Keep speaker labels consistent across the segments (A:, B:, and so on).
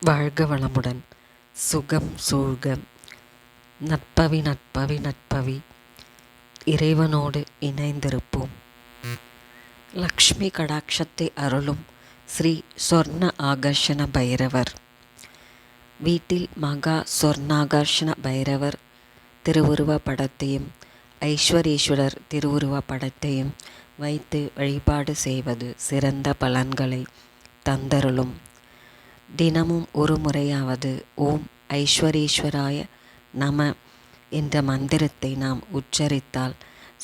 A: வாழ்க வளமுடன். சுகம் சூழ்க. நட்பவி நட்பவி நட்பவி. இறைவனோடு இணைந்திருப்போம். லக்ஷ்மி கடாட்சத்தை அருளும் ஸ்ரீ சொர்ண ஆகர்ஷண பைரவர். வீட்டில் மகா சொர்ணாகர்ஷண பைரவர் திருவுருவ படத்தையும் ஐஸ்வரீஸ்வரர் திருவுருவ படத்தையும் வைத்து வழிபாடு செய்வது சிறந்த பலன்களை தந்தருளும். தினமும் ஒரு முறையாவது ஓம் ஐஸ்வரீஸ்வராய நம என்ற மந்திரத்தை நாம் உச்சரித்தால்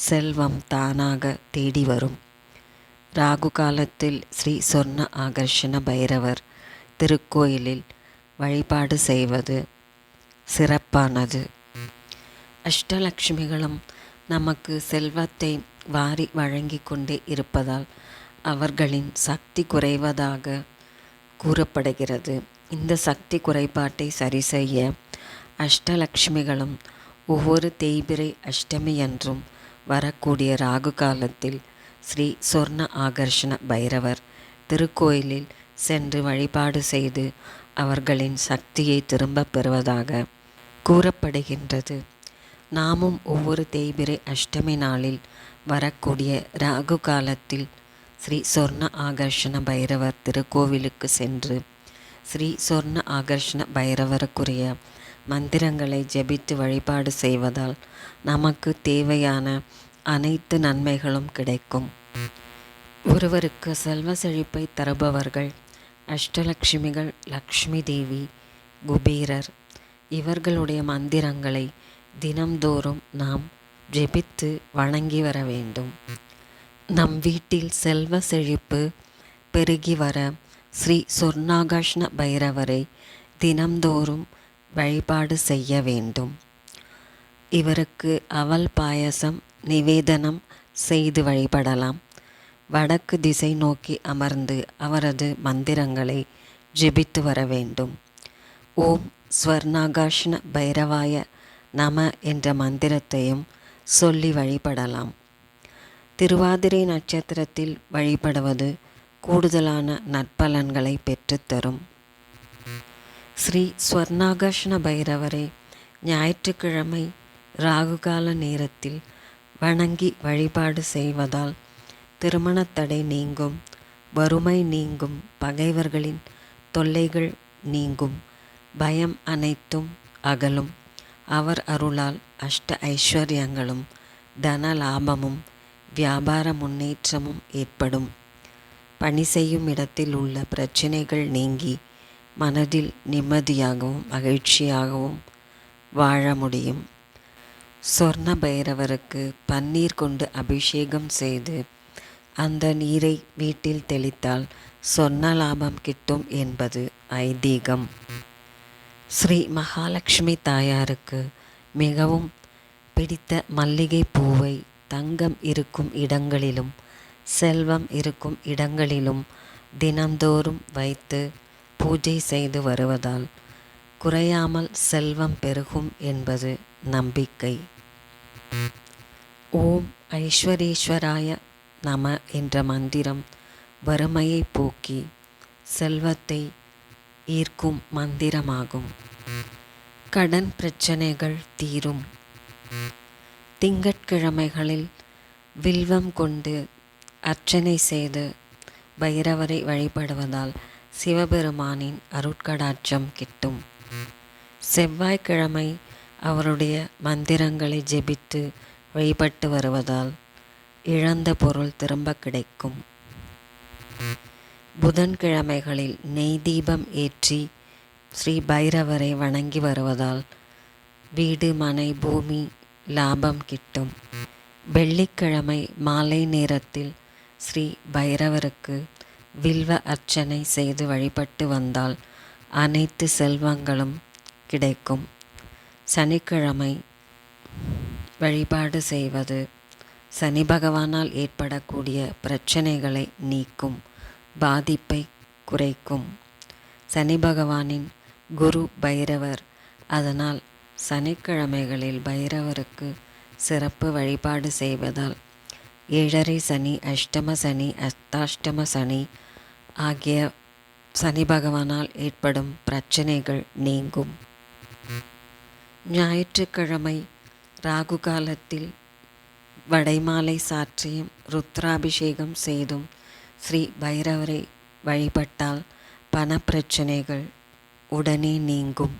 A: செல்வம் தானாக தேடி வரும். ராகு காலத்தில் ஸ்ரீ சொர்ண ஆகர்ஷண பைரவர் திருக்கோயிலில் வழிபாடு செய்வது சிறப்பானது. அஷ்டலக்ஷ்மிகளும் நமக்கு செல்வத்தை வாரி வழங்கி கொண்டே இருப்பதால் அவர்களின் சக்தி குறைவதாக கூறப்படுகிறது. இந்த சக்தி குறைபாட்டை சரி செய்ய அஷ்டலக்ஷ்மிகளும் ஒவ்வொரு தேய்பிறை அஷ்டமியன்றும் வரக்கூடிய ராகு காலத்தில் ஸ்ரீ சொர்ண ஆகர்ஷண பைரவர் திருக்கோயிலில் சென்று வழிபாடு செய்து அவர்களின் சக்தியை திரும்ப பெறுவதாக கூறப்படுகின்றது. நாமும் ஒவ்வொரு தேய்பிறை அஷ்டமி நாளில் வரக்கூடிய ராகு காலத்தில் ஸ்ரீ சொர்ண ஆகர்ஷண பைரவர் திருக்கோவிலுக்கு சென்று ஸ்ரீ சொர்ண ஆகர்ஷண பைரவருக்குரிய மந்திரங்களை ஜெபித்து வழிபாடு செய்வதால் நமக்கு தேவையான அனைத்து நன்மைகளும் கிடைக்கும். ஒருவருக்கு செல்வ செழிப்பை தருபவர்கள் அஷ்டலக்ஷ்மிகள், லக்ஷ்மி தேவி, குபேரர். இவர்களுடைய மந்திரங்களை தினம்தோறும் நாம் ஜெபித்து வணங்கி வர வேண்டும். நம் வீட்டில் செல்வ செழிப்பு பெருகி வர ஸ்ரீ சொர்ணாகர்ஷண பைரவரை தினம்தோறும் வழிபாடு செய்ய வேண்டும். இவருக்கு அவல் பாயசம் நிவேதனம் செய்து வழிபடலாம். வடக்கு திசை நோக்கி அமர்ந்து அவரது மந்திரங்களை ஜெபித்து வர வேண்டும். ஓம் ஸ்வர்ணாகர்ஷண பைரவாய நம என்ற மந்திரத்தையும் சொல்லி வழிபடலாம். திருவாதிரை நட்சத்திரத்தில் வழிபடுவது கூடுதலான நற்பலன்களை பெற்றுத்தரும். ஸ்ரீ ஸ்வர்ணாகர்ஷண பைரவரை ஞாயிற்றுக்கிழமை ராகுகால நேரத்தில் வணங்கி வழிபாடு செய்வதால் திருமணத்தடை நீங்கும், வறுமை நீங்கும், பகைவர்களின் தொல்லைகள் நீங்கும், பயம் அனைத்தும் அகலும். அவர் அருளால் அஷ்ட ஐஸ்வர்யங்களும் தன லாபமும் வியாபார முன்னேற்றமும் ஏற்படும். பணி செய்யும் இடத்தில் உள்ள பிரச்சனைகள் நீங்கி மனதில் நிம்மதியாகவும் மகிழ்ச்சியாகவும் வாழ முடியும். சொர்ண பைரவருக்கு பன்னீர் கொண்டு அபிஷேகம் செய்து அந்த நீரை வீட்டில் தெளித்தால் சொர்ண லாபம் கிட்டும் என்பது ஐதீகம். ஸ்ரீ மகாலட்சுமி தாயாருக்கு மிகவும் பிடித்த மல்லிகை பூவை தங்கம் இருக்கும் இடங்களிலும் செல்வம் இருக்கும் இடங்களிலும் தினந்தோறும் வைத்து பூஜை செய்து வருவதால் குறையாமல் செல்வம் பெருகும் என்பது நம்பிக்கை. ஓம் ஐஸ்வரீஸ்வராய நம என்ற மந்திரம் வறுமையை போக்கி செல்வத்தை ஈர்க்கும் மந்திரமாகும். கடன் பிரச்சனைகள் தீரும். திங்கட்கிழமைகளில் வில்வம் கொண்டு அர்ச்சனை செய்து பைரவரை வழிபடுவதால் சிவபெருமானின் அருட்கடாட்சம் கிட்டும். செவ்வாய்க்கிழமை அவருடைய மந்திரங்களை ஜெபித்து வழிபட்டு வருவதால் இழந்த பொருள் திரும்ப கிடைக்கும். புதன்கிழமைகளில் நெய் தீபம் ஏற்றி ஸ்ரீ பைரவரை வணங்கி வருவதால் வீடு, மனை, பூமி லாபம் கிட்டும். வெள்ளிக்கிழமை மாலை நேரத்தில் ஸ்ரீ பைரவருக்கு வில்வ அர்ச்சனை செய்து வழிபட்டு வந்தால் அனைத்து செல்வங்களும் கிடைக்கும். சனிக்கிழமை வழிபாடு செய்வது சனி பகவானால் ஏற்படக்கூடிய பிரச்சனைகளை நீக்கும், பாதிப்பை குறைக்கும். சனி பகவானின் குரு பைரவர். அதனால் சனிக்கிழமைகளில் பைரவருக்கு சிறப்பு வழிபாடு செய்வதால் ஏழரை சனி, அஷ்டம சனி, அஷ்டாஷ்டம சனி ஆகிய சனி பகவானால் ஏற்படும் பிரச்சனைகள் நீங்கும். ஞாயிற்றுக்கிழமை ராகு காலத்தில் வடைமாலை சாற்றியும் ருத்ராபிஷேகம் செய்தும் ஸ்ரீ பைரவரை வழிபட்டால் பணப்பிரச்சனைகள் உடனே நீங்கும்.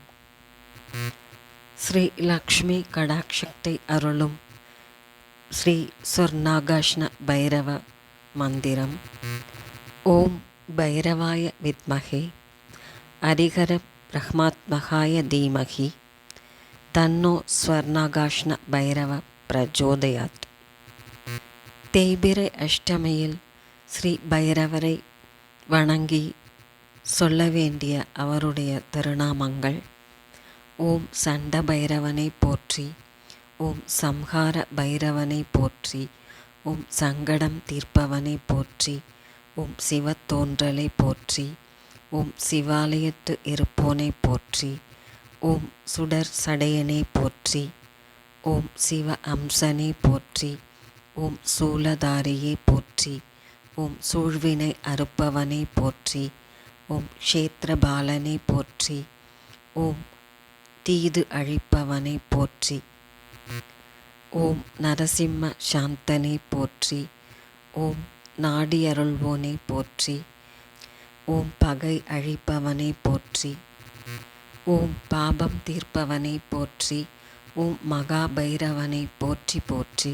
A: ஸ்ரீ லக்ஷ்மி கடாட்சத்தை அருளும் ஸ்ரீ சொர்ணாகாஷ்ண பைரவ மந்திரம். ஓம் பைரவாய வித்மஹே ஹரிஹர பிரஹ்மாத்மகாய தீமஹி தன்னோ ஸ்வர்ணாகாஷ்ண பைரவ பிரஜோதயாத். தேய்பிறை அஷ்டமியில் ஸ்ரீ பைரவரை வணங்கி சொல்ல வேண்டிய அவருடைய திருநாமங்கள்: ஓம் சண்ட பைரவனை போற்றி, ஓம் சம்ஹார பைரவனை போற்றி, ஓம் சங்கடம் தீர்ப்பவனை போற்றி, ஓம் சிவத்தோன்றலை போற்றி, ஓம் சிவாலயத்து இருப்போனை போற்றி, ஓம் சுடர் சடையனை போற்றி, ஓம் சிவ அம்சனை போற்றி, ஓம் சூலதாரியை போற்றி, ஓம் சூழ்வினை அறுப்பவனை போற்றி, ஓம் க்ஷேத்திரபாலனை போற்றி, ஓம் தீது அழிப்பவனை போற்றி, ஓம் நரசிம்ம சாந்தனை போற்றி, ஓம் நாடி அருள்வோனை போற்றி, ஓம் பகை அழிப்பவனை போற்றி, ஓம் பாபம் தீர்ப்பவனை போற்றி, ஓம் மகாபைரவனை போற்றி போற்றி.